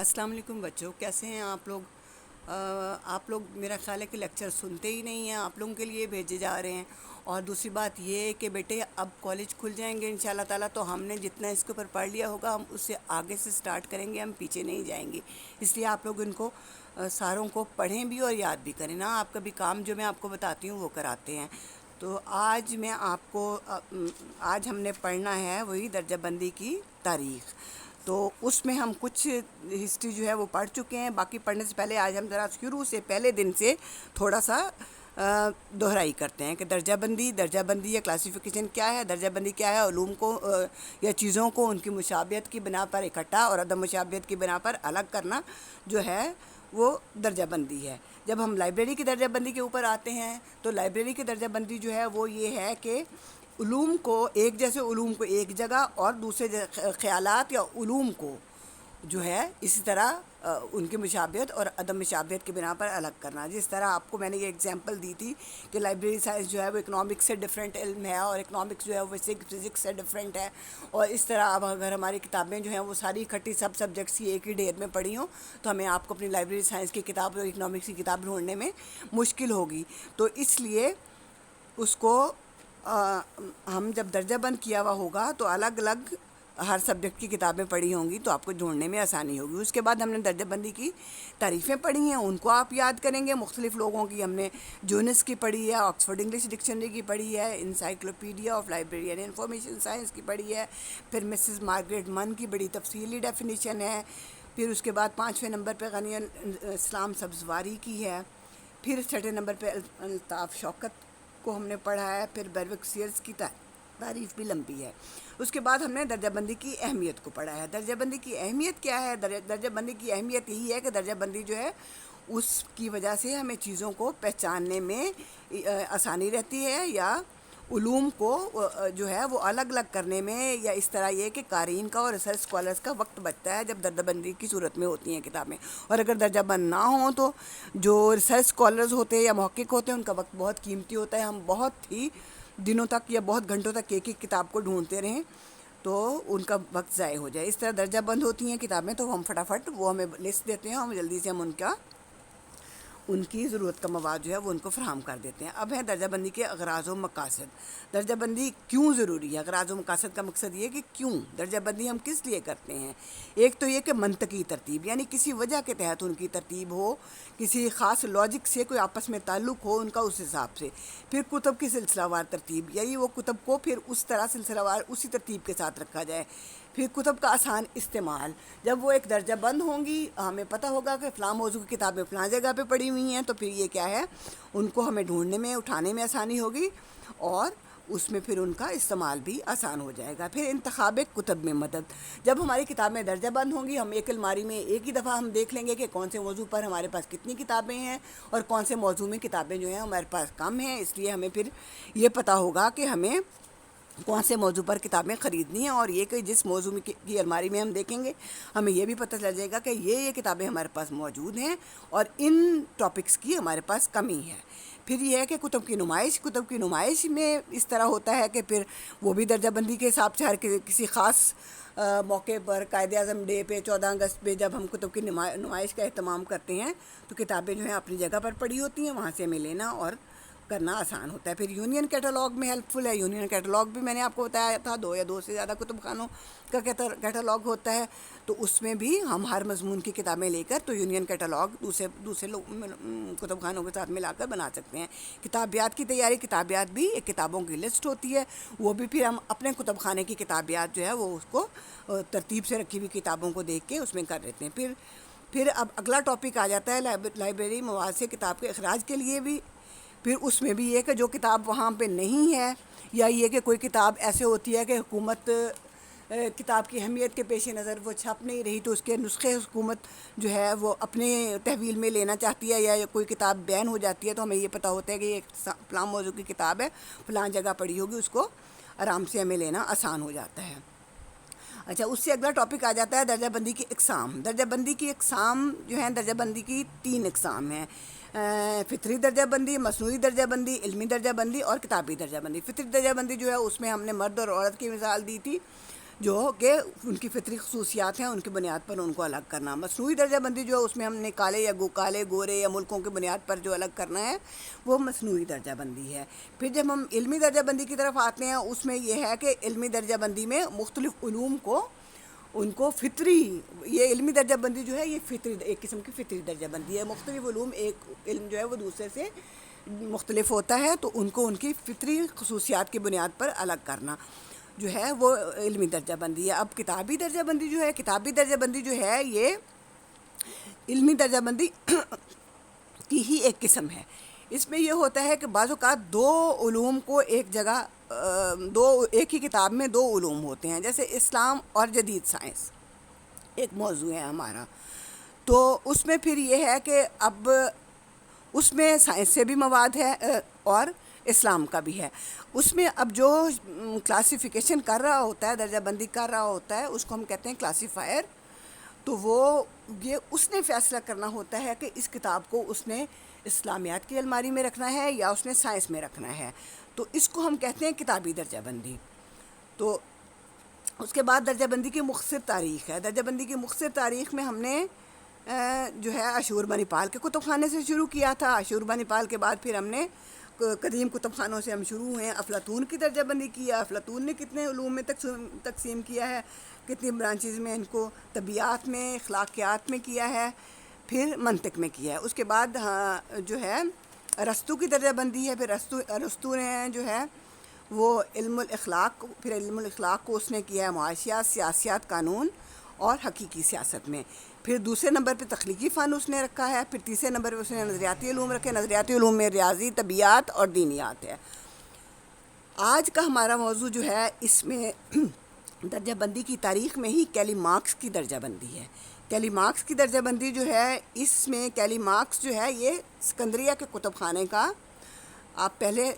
السلام علیکم بچوں، کیسے ہیں آپ لوگ؟ آپ لوگ میرا خیال ہے کہ لیکچر سنتے ہی نہیں ہیں، آپ لوگوں کے لیے بھیجے جا رہے ہیں۔ اور دوسری بات یہ ہے کہ بیٹے اب کالج کھل جائیں گے انشاءاللہ تعالیٰ، تو ہم نے جتنا اس کے اوپر پڑھ لیا ہوگا ہم اس سے آگے سے سٹارٹ کریں گے، ہم پیچھے نہیں جائیں گے۔ اس لیے آپ لوگ ان کو ساروں کو پڑھیں بھی اور یاد بھی کریں نا۔ آپ کا بھی کام جو میں آپ کو بتاتی ہوں وہ کراتے ہیں۔ تو آج میں آپ کو آج ہم نے پڑھنا ہے وہی درجہ بندی کی تاریخ۔ تو اس میں ہم کچھ ہسٹری جو ہے وہ پڑھ چکے ہیں، باقی پڑھنے سے پہلے آج ہم ذرا شروع سے پہلے دن سے تھوڑا سا دہرائی کرتے ہیں کہ درجہ بندی یا کلاسیفیکیشن کیا ہے، درجہ بندی کیا ہے، علوم کو یا چیزوں کو ان کی مشابہت کی بنا پر اکٹھا اور عدم مشابہت کی بنا پر الگ کرنا جو ہے وہ درجہ بندی ہے۔ جب ہم لائبریری کی درجہ بندی کے اوپر آتے ہیں تو لائبریری کی درجہ بندی جو ہے وہ یہ ہے کہ علوم کو ایک جیسے علوم کو ایک جگہ اور دوسرے خیالات یا علوم کو جو ہے اسی طرح ان کی مشابہت اور عدم مشابہت کی بنا پر الگ کرنا۔ جس طرح آپ کو میں نے یہ اگزامپل دی تھی کہ لائبریری سائنس جو ہے وہ اکنامکس سے ڈیفرنٹ علم ہے، اور اکنامکس جو ہے وہ فزکس سے ڈیفرنٹ ہے۔ اور اس طرح اب اگر ہماری کتابیں جو ہیں وہ ساری اکٹھی سب سبجیکٹس کی ایک ہی ڈھیر میں پڑھی ہوں تو ہمیں آپ کو اپنی لائبریری سائنس کی کتاب اور اکنامکس کی کتاب ڈھونڈنے میں مشکل ہوگی۔ تو اس لیے اس کو ہم جب درجہ بند کیا ہوا ہوگا تو الگ الگ ہر سبجیکٹ کی کتابیں پڑھی ہوں گی تو آپ کو ڈھونڈنے میں آسانی ہوگی۔ اس کے بعد ہم نے درجہ بندی کی تعریفیں پڑھی ہیں، ان کو آپ یاد کریں گے۔ مختلف لوگوں کی ہم نے جونس کی پڑھی ہے، آکسفورڈ انگلش ڈکشنری کی پڑھی ہے، encyclopedia of librarian information science کی پڑھی ہے، پھر مسز مارگریٹ من کی بڑی تفصیلی ڈیفینیشن ہے، پھر اس کے بعد 5ویں نمبر پہ غنی اسلام سبزواری کی ہے، پھر 6 نمبر پہ الطاف شوکت کو ہم نے پڑھا ہے، پھر بروک سیئرز کی تعریف بھی لمبی ہے۔ اس کے بعد ہم نے درجہ بندی کی اہمیت کو پڑھا ہے۔ درجہ بندی کی اہمیت کیا ہے؟ درجہ بندی کی اہمیت یہی ہے کہ درجہ بندی جو ہے اس کی وجہ سے ہمیں چیزوں کو پہچاننے میں آسانی رہتی ہے، یا علوم کو جو ہے وہ الگ الگ کرنے میں، یا اس طرح یہ کہ قارئین کا اور ریسرچ اسکالرس کا وقت بچتا ہے جب درجہ بندی کی صورت میں ہوتی ہیں کتابیں۔ اور اگر درجہ بند نہ ہوں تو جو ریسرچ اسکالرز ہوتے ہیں یا محقق ہوتے ہیں ان کا وقت بہت قیمتی ہوتا ہے، ہم بہت ہی دنوں تک یا بہت گھنٹوں تک ایک ایک کتاب کو ڈھونڈتے رہیں تو ان کا وقت ضائع ہو جائے۔ اس طرح درجہ بند ہوتی ہیں کتابیں تو ہم فٹافٹ وہ ہمیں لسٹ دیتے ہیں، ہم جلدی سے ہم ان کی ضرورت کا مواد جو ہے وہ ان کو فراہم کر دیتے ہیں۔ اب ہے درجہ بندی کے اغراض و مقاصد۔ درجہ بندی کیوں ضروری ہے؟ اغراض و مقاصد کا مقصد یہ کہ کیوں درجہ بندی ہم کس لیے کرتے ہیں۔ ایک تو یہ کہ منطقی ترتیب، یعنی کسی وجہ کے تحت ان کی ترتیب ہو، کسی خاص لاجک سے کوئی آپس میں تعلق ہو ان کا اس حساب سے۔ پھر کتب کی سلسلہ وار ترتیب، یعنی وہ کتب کو پھر اس طرح سلسلہ وار اسی ترتیب کے ساتھ رکھا جائے۔ پھر کتب کا آسان استعمال، جب وہ ایک درجہ بند ہوں گی ہمیں پتہ ہوگا کہ فلاں موضوع کی کتابیں فلاں جگہ پہ پڑھی ہوئی ہیں، تو پھر یہ کیا ہے، ان کو ہمیں ڈھونڈنے میں اٹھانے میں آسانی ہوگی اور اس میں پھر ان کا استعمال بھی آسان ہو جائے گا۔ پھر انتخاب کتب میں مدد، جب ہماری کتابیں درجہ بند ہوں گی ہم ایک الماری میں ایک ہی دفعہ ہم دیکھ لیں گے کہ کون سے موضوع پر ہمارے پاس کتنی کتابیں ہیں اور کون سے موضوع میں کتابیں جو ہیں ہمارے پاس کم ہیں۔ اس لیے ہمیں پھر یہ پتہ ہوگا کہ ہمیں کون سے موضوع پر کتابیں خریدنی ہیں، اور یہ کہ جس موضوع کی الماری میں ہم دیکھیں گے ہمیں یہ بھی پتہ چل جائے گا کہ یہ کتابیں ہمارے پاس موجود ہیں اور ان ٹاپکس کی ہمارے پاس کمی ہے۔ پھر یہ ہے کہ کتب کی نمائش میں اس طرح ہوتا ہے کہ پھر وہ بھی درجہ بندی کے حساب سے ہر کسی خاص موقع پر، قائد اعظم ڈے پہ، 14 اگست پہ جب ہم کتب کی نمائش کا اہتمام کرتے ہیں تو کتابیں جو ہیں اپنی جگہ پر پڑی ہوتی ہیں، وہاں سے ہمیں لینا اور کرنا آسان ہوتا ہے۔ پھر یونین کیٹالوگ میں ہیلپ فل ہے۔ یونین کیٹالوگ بھی میں نے آپ کو بتایا تھا، 2 یا 2 سے زیادہ کتب خانوں کا کیٹالوگ ہوتا ہے، تو اس میں بھی ہم ہر مضمون کی کتابیں لے کر تو یونین کیٹالوگ دوسرے کتب خانوں کے ساتھ ملا کر بنا سکتے ہیں۔ کتابیات کی تیاری، کتابیات بھی ایک کتابوں کی لسٹ ہوتی ہے، وہ بھی پھر ہم اپنے کتب خانے کی کتابیات جو ہے وہ اس کو ترتیب سے رکھی ہوئی کتابوں کو دیکھ کے اس میں کر دیتے ہیں۔ پھر اب اگلا ٹاپک آ جاتا ہے لائبریری مواد سے کتاب کے اخراج کے لیے بھی۔ پھر اس میں بھی یہ کہ جو کتاب وہاں پہ نہیں ہے، یا یہ کہ کوئی کتاب ایسے ہوتی ہے کہ حکومت کتاب کی اہمیت کے پیش نظر وہ چھپ نہیں رہی تو اس کے نسخے حکومت جو ہے وہ اپنے تحویل میں لینا چاہتی ہے، یا کوئی کتاب بین ہو جاتی ہے تو ہمیں یہ پتہ ہوتا ہے کہ یہ فلاں موضوع کی کتاب ہے، فلاں جگہ پڑھی ہوگی، اس کو آرام سے ہمیں لینا آسان ہو جاتا ہے۔ اچھا، اس سے اگلا ٹاپک آ جاتا ہے درجہ بندی کی اقسام۔ درجہ بندی کی اقسام جو ہیں، درجہ بندی کی 3 اقسام ہیں: فطری درجہ بندی، مصنوعی درجہ بندی، علمی درجہ بندی اور کتابی درجہ بندی۔ فطری درجہ بندی جو ہے اس میں ہم نے مرد اور عورت کی مثال دی تھی جو کہ ان کی فطری خصوصیات ہیں ان کی بنیاد پر ان کو الگ کرنا. مصنوعی درجہ بندی جو ہے اس میں ہم نے کالے گورے یا ملکوں کی بنیاد پر جو الگ کرنا ہے وہ مصنوعی درجہ بندی ہے. پھر جب ہم علمی درجہ بندی کی طرف آتے ہیں اس میں یہ ہے کہ علمی درجہ بندی میں مختلف علوم کو ان کو فطری، یہ علمی درجہ بندی جو ہے یہ فطری ایک قسم کی فطری درجہ بندی ہے. مختلف علوم، ایک علم جو ہے وہ دوسرے سے مختلف ہوتا ہے تو ان کو ان کی فطری خصوصیات کی بنیاد پر الگ کرنا جو ہے وہ علمی درجہ بندی ہے. اب کتابی درجہ بندی جو ہے، کتابی درجہ بندی جو ہے یہ علمی درجہ بندی کی ہی ایک قسم ہے. اس میں یہ ہوتا ہے کہ بعض اوقات دو علوم کو ایک جگہ ایک ہی کتاب میں دو علوم ہوتے ہیں، جیسے اسلام اور جدید سائنس ایک موضوع ہے ہمارا. تو اس میں پھر یہ ہے کہ اب اس میں سائنس سے بھی مواد ہے اور اسلام کا بھی ہے. اس میں اب جو کلاسیفیکیشن کر رہا ہوتا ہے، درجہ بندی کر رہا ہوتا ہے، اس کو ہم کہتے ہیں کلاسیفائر. تو وہ یہ اس نے فیصلہ کرنا ہوتا ہے کہ اس کتاب کو اس نے اسلامیات کی الماری میں رکھنا ہے یا اس نے سائنس میں رکھنا ہے. تو اس کو ہم کہتے ہیں کتابی درجہ بندی. تو اس کے بعد درجہ بندی کی مختصر تاریخ ہے. درجہ بندی کی مختصر تاریخ میں ہم نے جو ہے اشور بنی پال کے کتب خانے سے شروع کیا تھا. اشور بنی پال کے بعد پھر ہم نے قدیم کتب خانوں سے ہم شروع ہوئے ہیں. افلاطون کی درجہ بندی کیا. افلاطون نے کتنے علوم میں تقسیم کیا ہے، کتنی برانچز میں ان کو، طبیعیات میں، اخلاقیات میں کیا ہے، پھر منطق میں کیا ہے. اس کے بعد جو ہے ارسطو کی درجہ بندی ہے. پھر ارسطو نے جو ہے وہ علم الاخلاق، پھر علم الاخلاق کو اس نے کیا ہے معاشیات، سیاسیات، قانون اور حقیقی سیاست میں. پھر دوسرے نمبر پہ تخلیقی فن اس نے رکھا ہے. پھر تیسرے نمبر پہ اس نے نظریاتی علوم رکھے. نظریاتی علوم میں ریاضی، طبیعیات اور دینیات ہے. آج کا ہمارا موضوع جو ہے اس میں درجہ بندی کی تاریخ میں ہی کیلی مارکس کی درجہ بندی ہے. کیلی مارکس کی درجہ بندی جو ہے اس میں کیلی مارکس جو ہے یہ سکندریہ کے کتب خانے کا، آپ پہلے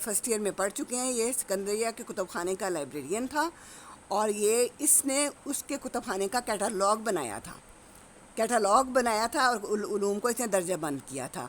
فرسٹ ایئر میں پڑھ چکے ہیں، یہ سکندریہ کے کتب خانے کا لائبریرین تھا اور یہ اس نے اس کے کتب خانے کا کیٹالاگ بنایا تھا اور علوم کو اس نے درجہ بند کیا تھا.